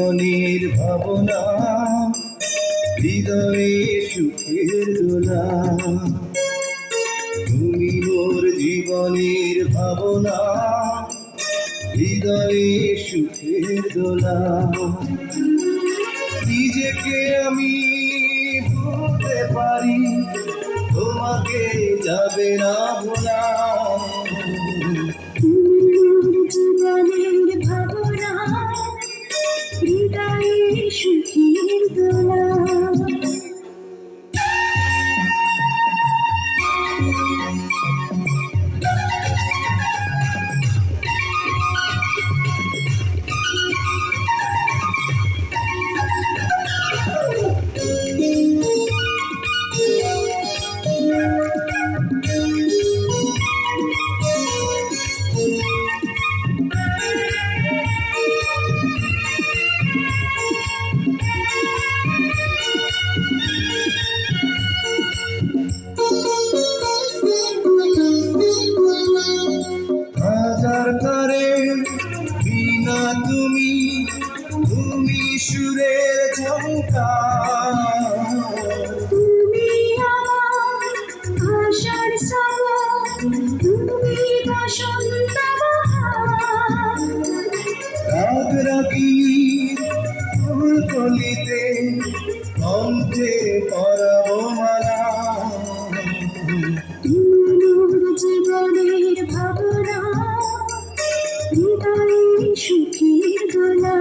জীবনের ভাবনা, হৃদয়ে সুখের দোলা। তুমি মোর জীবনের ভাবনা, হৃদয়ে সুখের দোলা। নিজেকে আমি ভুলতে পারি, তোমাকে যাবে না ভোলা। জীবনের ভাবনা, হৃদয়ে সুখের দোলা। হাজার তারে বিনা তুমি, তুমি সুরের ঝংকার। তুমি আমার আশার সাগর, তুমি বসন্ত বাহার। রাগ রাগিনীর ফুলকলিতে কণ্ঠে পরাবো মালা। মোর জীবনের ভাবনা, হৃদয়ে সুখের দোলা।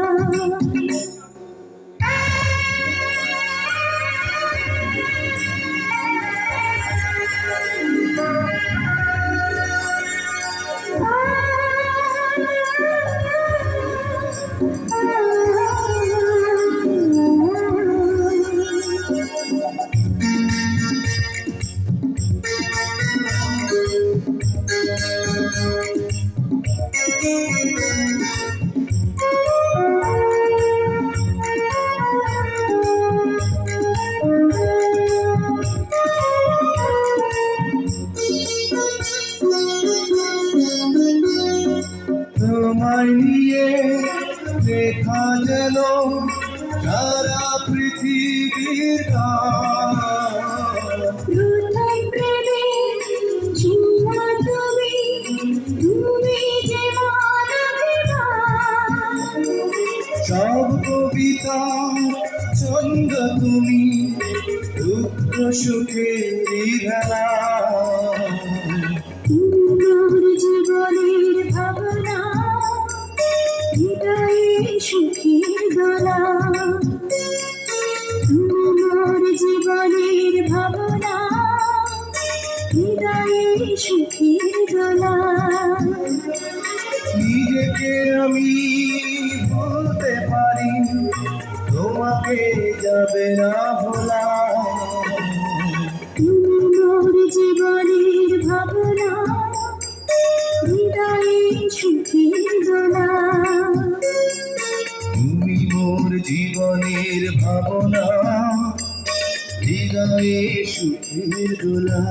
তোমায় নিয়ে লেখা যেন সারা পৃথিবীর গান। প্রথম প্রেমে ছিন্ন তুমি, তুমি যে মানবিকার। সব কবিতা ছন্দ তুমি, দুঃখ সুখের ভেলা। মোর জীবনের ভাবনা, হৃদয়ে সুখের দোলা। মোর জীবনের ভাবনা, হৃদয়ে সুখের দোলা। নিজেকে আমি বলতে পারি, তোমাকে যাবে না ভোলা। মোর জীবনের ভাবনা, হৃদয়ে সুখের দোলা। তুমি মোর জীবনের ভাবনা, হৃদয়ে সুখের দোলা।